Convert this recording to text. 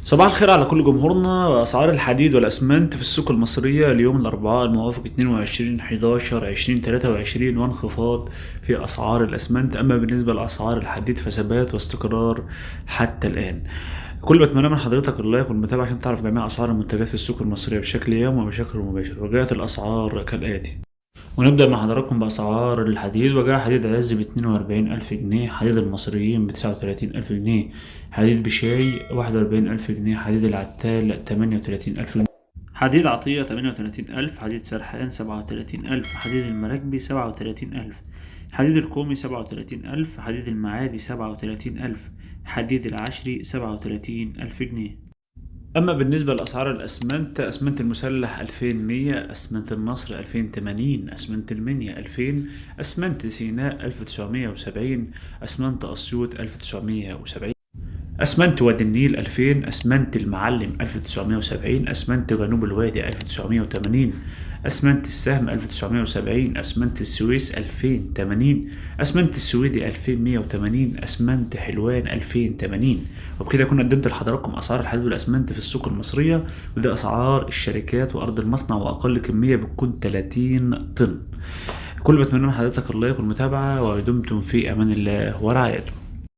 صباح الخير على كل جمهورنا. أسعار الحديد والأسمنت في السوق المصرية اليوم الأربعاء الموافق 22/11/2023 وانخفاض في أسعار الأسمنت. أما بالنسبة لأسعار الحديد فثبات واستقرار حتى الآن. كل ما أتمناه من حضرتك اللايك والمتابعة عشان تعرف جميع أسعار المنتجات في السوق المصرية بشكل يومي وبشكل مباشر. وجهات الأسعار كالآتي. ونبدأ مع حضراتكم بأسعار الحديد. وجاء حديد عز ب42,000 جنيه، حديد المصريين ب39,000 جنيه، حديد بشاي 41,000 جنيه، حديد العتال 38,000 جنيه، حديد عطية 38,000، حديد سرحان 37,000، حديد المراكبي 37,000، حديد الكومي 37,000، حديد المعادي 37,000، حديد العشري 37,000 جنيه. أما بالنسبة لأسعار الأسمنت، أسمنت المسلح 2100، أسمنت النصر 2080، أسمنت المنيا 2000، أسمنت سيناء 1970، أسمنت أسيوط 1970، أسمنت وادي النيل 2000، أسمنت المعلم 1970، أسمنت جنوب الوادي 1980، أسمنت السهم 1970، أسمنت السويس 2080، أسمنت السويدي 2180، أسمنت حلوان 2080. وبكده كنا قدمت لحضراتكم أسعار الحديد والأسمنت في السوق المصرية، ودي أسعار الشركات وأرض المصنع، وأقل كمية بتكون 30 طن. كل ما أتمنى من حضرتك اللايك والمتابعة، ودمتم في أمان الله ورعايته.